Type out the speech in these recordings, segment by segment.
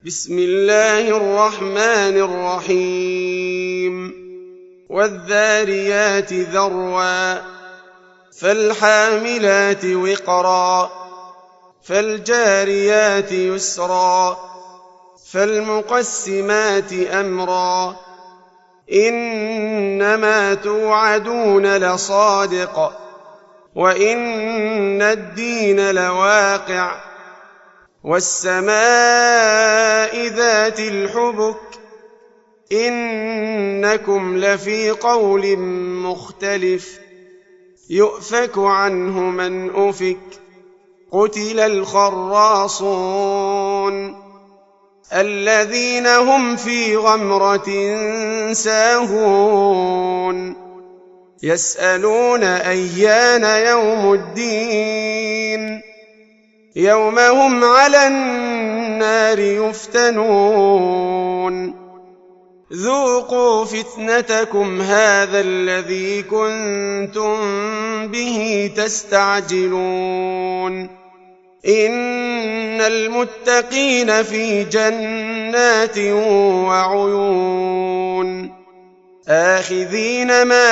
بسم الله الرحمن الرحيم والذاريات ذروا فالحاملات وقرا فالجاريات يسرا فالمقسمات أمرا إنما توعدون لصادق وإن الدين لواقع والسماء ذات الحبك إنكم لفي قول مختلف يؤفك عنه من أفك قتل الخراصون الذين هم في غمرة ساهون يسألون أيان يوم الدين يوم هم على النار يفتنون ذوقوا فتنتكم هذا الذي كنتم به تستعجلون إن المتقين في جنات وعيون آخذين ما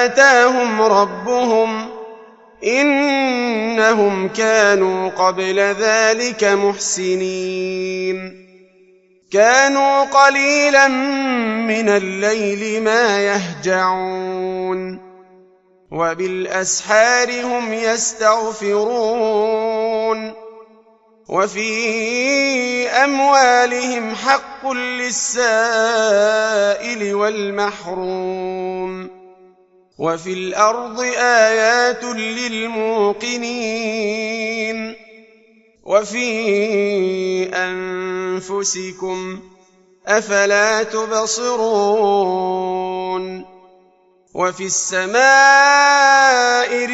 آتاهم ربهم إنهم كانوا قبل ذلك محسنين كانوا قليلا من الليل ما يهجعون وبالأسحار هم يستغفرون وفي أموالهم حق للسائل والمحروم وفي الأرض آيات للموقنين وفي أنفسكم أفلا تبصرون وفي السماء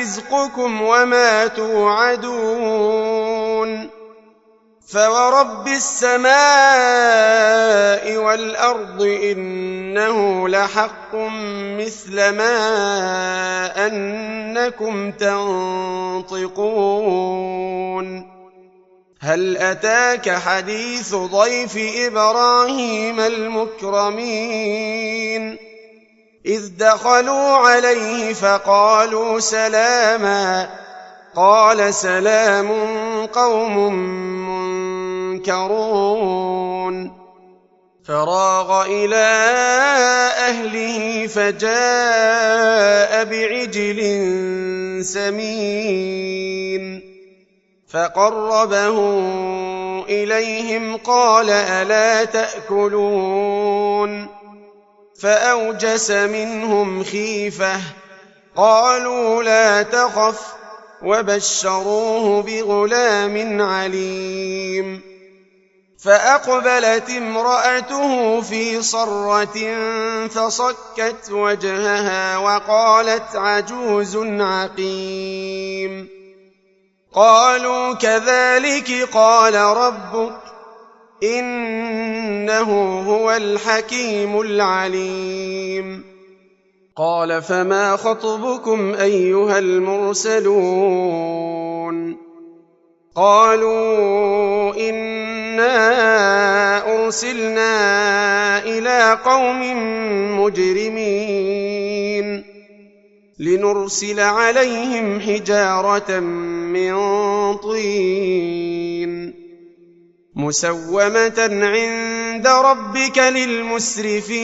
رزقكم وما توعدون فورب السماء والأرض إنه لحق مثل ما أنكم تنطقون هل أتاك حديث ضيف إبراهيم المكرمين إذ دخلوا عليه فقالوا سلاما قال سلام قوم منكرون فراغ إلى أهله فجاء بعجل سمين فقربه إليهم قال ألا تأكلون فأوجس منهم خيفة قالوا لا تخف وبشروه بغلام عليم فأقبلت امرأته في صرة فصكت وجهها وقالت عجوز عقيم قالوا كذلك قال ربك إنه هو الحكيم العليم قال فما خطبكم أيها المرسلون قالوا إنا أرسلنا إلى قوم مجرمين لنرسل عليهم حجارة من طين مسومة عند ربك للمسرفين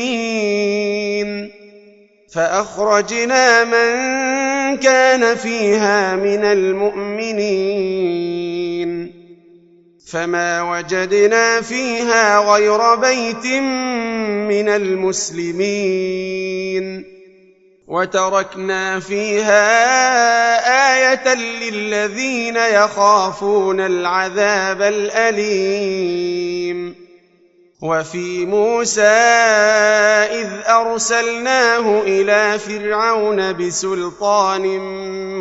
فأخرجنا من كان فيها من المؤمنين فما وجدنا فيها غير بيت من المسلمين وتركنا فيها آية للذين يخافون العذاب الأليم وفي موسى إذ أرسلناه إلى فرعون بسلطان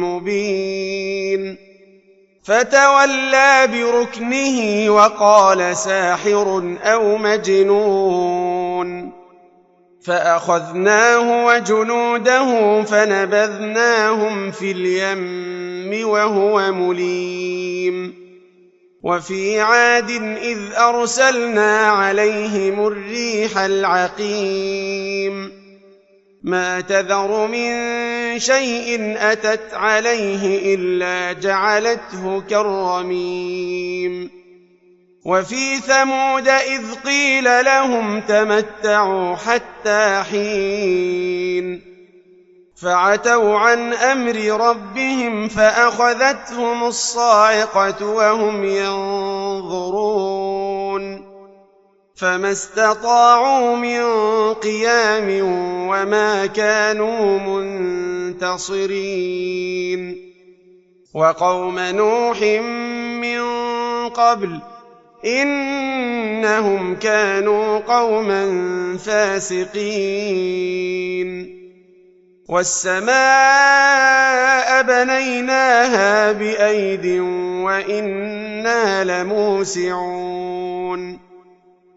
مبين فتولى بركنه وقال ساحر أو مجنون فأخذناه وجنوده فنبذناهم في اليم وهو مليم وفي عاد إذ أرسلنا عليهم الريح العقيم ما تذر من شيء أتت عليه إلا جعلته كالرميم وفي ثمود إذ قيل لهم تمتعوا حتى حين فعتوا عن أمر ربهم فأخذتهم الصاعقة وهم ينظرون فما استطاعوا من قيام وما كانوا منتصرين وقوم نوح من قبل إنهم كانوا قوما فاسقين والسماء بنيناها بأيد وإنا لموسعون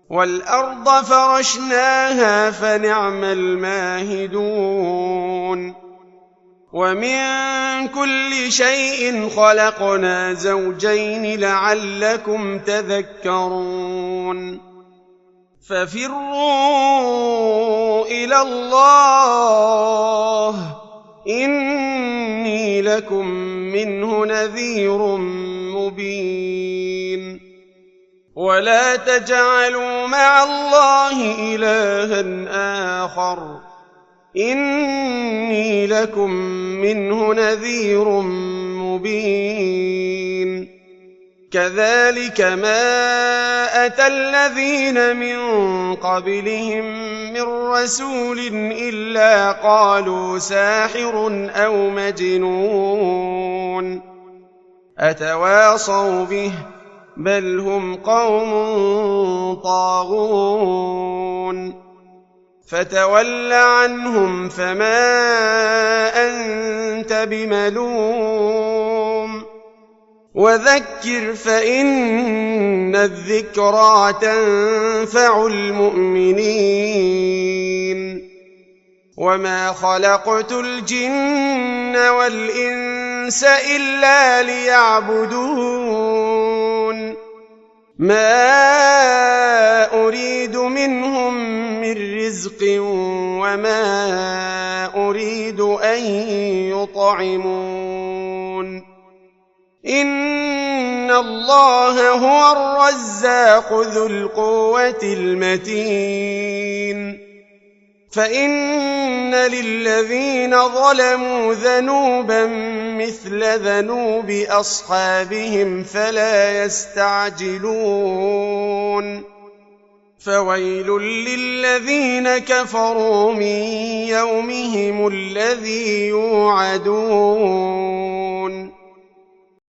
والأرض فرشناها فنعم الماهدون ومن كل شيء خلقنا زوجين لعلكم تذكرون ففروا إلى الله إني لكم منه نذير مبين ولا تجعلوا مع الله إلها آخر إني لكم منه نذير مبين كذلك ما أتى الذين من قبلهم من رسول إلا قالوا ساحر أو مجنون أتواصوا به بل هم قوم طاغون فتول عنهم فما أنت بملوم وذكر فإن الذكرى تنفع المؤمنين وما خلقت الجن والإنس إلا ليعبدون ما أريد منهم من رزق وما أريد أن يطعمون إن الله هو الرزاق ذو القوة المتين فإن للذين ظلموا ذنوبا مثل ذنوب أصحابهم فلا يستعجلون فويل للذين كفروا من يومهم الذي يوعدون